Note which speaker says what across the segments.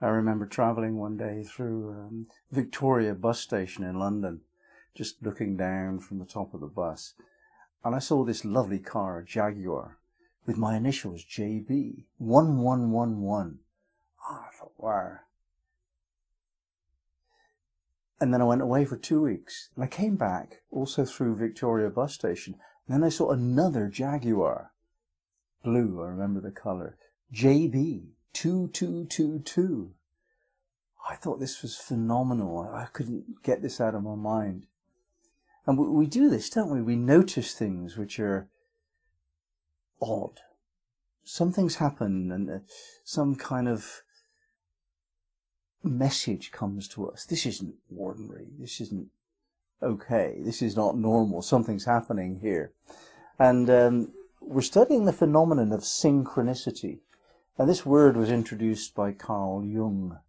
Speaker 1: I remember travelling one day through Victoria bus station in London, just looking down from the top of the bus, and I saw this lovely car, a Jaguar, with my initials JB, 1111. Oh, I thought, wow. And then I went away for 2 weeks, and I came back, also through Victoria bus station, and then I saw another Jaguar, blue, I remember the colour, JB, 2222. I thought this was phenomenal. I couldn't get this out of my mind. And we do this, don't we? We notice things which are odd. Some things happen and some kind of message comes to us. This isn't ordinary. This isn't okay. This is not normal. Something's happening here. And we're studying the phenomenon of synchronicity. And this word was introduced by Carl Jung,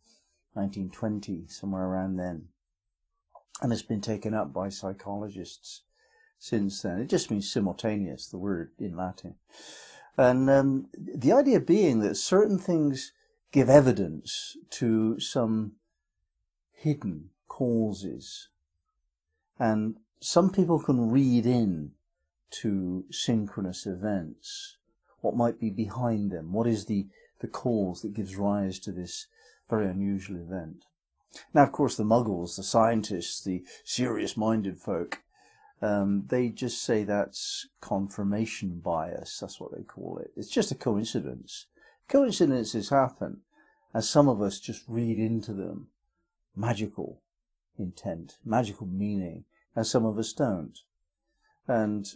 Speaker 1: 1920, somewhere around then. And it's been taken up by psychologists since then. It just means simultaneous, the word in Latin. And the idea being that certain things give evidence to some hidden causes. And some people can read in to synchronous events, what might be behind them, what is the cause that gives rise to this very unusual event. Now, of course, the muggles, the scientists, the serious-minded folk, they just say that's confirmation bias, that's what they call it. It's just a coincidence. Coincidences happen, and some of us just read into them magical intent, magical meaning, and some of us don't. And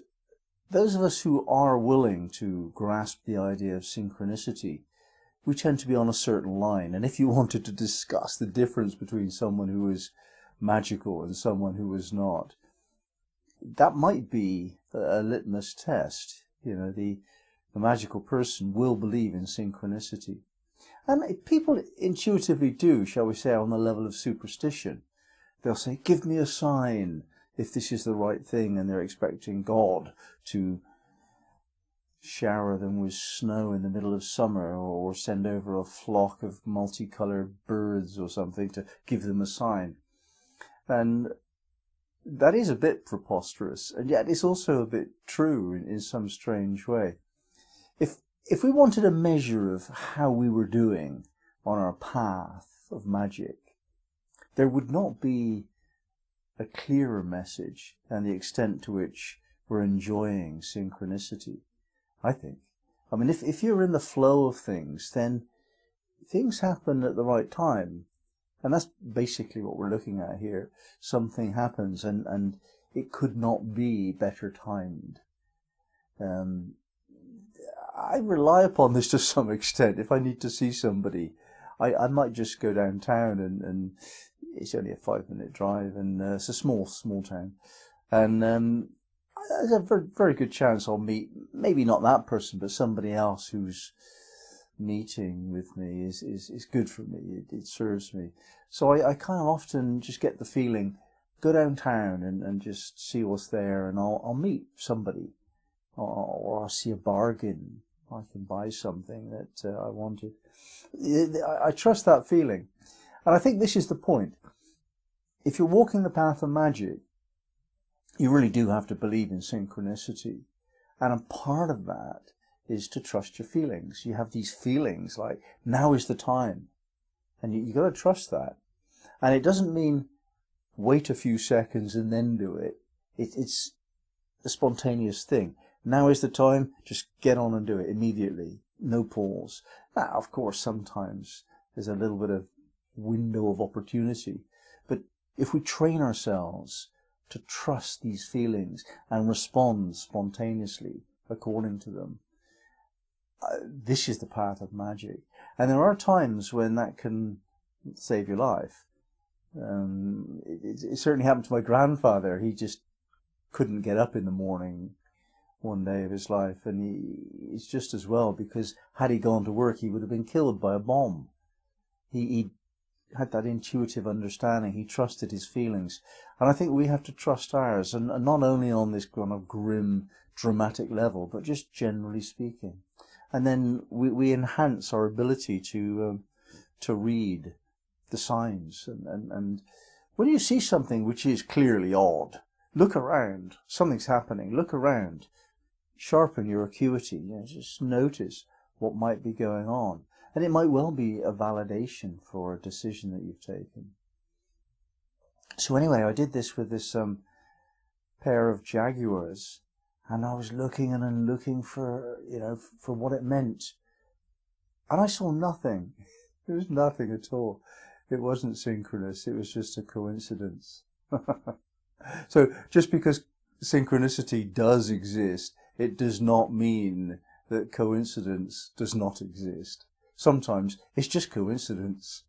Speaker 1: those of us who are willing to grasp the idea of synchronicity, we tend to be on a certain line. And if you wanted to discuss the difference between someone who is magical and someone who is not, that might be a litmus test. You know, the magical person will believe in synchronicity. And people intuitively do, shall we say, on the level of superstition. They'll say, give me a sign if this is the right thing, and they're expecting God to shower them with snow in the middle of summer, or send over a flock of multicolored birds or something to give them a sign. And that is a bit preposterous, and yet it's also a bit true in some strange way. If we wanted a measure of how we were doing on our path of magic, there would not be a clearer message than the extent to which we're enjoying synchronicity, I think. I mean, if you're in the flow of things, then things happen at the right time. And that's basically what we're looking at here. Something happens and it could not be better timed. I rely upon this to some extent. If I need to see somebody, I might just go downtown and it's only a 5-minute drive, and it's a small town. And there's a very, very good chance I'll meet, maybe not that person, but somebody else whose meeting with me is good for me. It serves me. So I kind of often just get the feeling, go downtown and just see what's there, and I'll meet somebody, or I'll see a bargain. I can buy something that I wanted. I trust that feeling. And I think this is the point. If you're walking the path of magic, you really do have to believe in synchronicity. And a part of that is to trust your feelings. You have these feelings like, now is the time. And you've got to trust that. And it doesn't mean wait a few seconds and then do it. It's a spontaneous thing. Now is the time, just get on and do it immediately. No pause. Now, of course, sometimes there's a little bit of window of opportunity. But if we train ourselves to trust these feelings and respond spontaneously according to them, this is the path of magic. And there are times when that can save your life. It certainly happened to my grandfather. He just couldn't get up in the morning one day of his life, and it's just as well, because had he gone to work, he would have been killed by a bomb. He had that intuitive understanding. He trusted his feelings. And I think we have to trust ours, and not only on this kind of grim, dramatic level, but just generally speaking. And then we enhance our ability to to read the signs. And when you see something which is clearly odd, look around. Something's happening. Look around. Sharpen your acuity. You know, just notice what might be going on. And it might well be a validation for a decision that you've taken. So anyway, I did this with this pair of jaguars, and I was looking and looking for, you know, for what it meant. And I saw nothing. There was nothing at all. It wasn't synchronous. It was just a coincidence. So just because synchronicity does exist, it does not mean that coincidence does not exist. Sometimes it's just coincidence.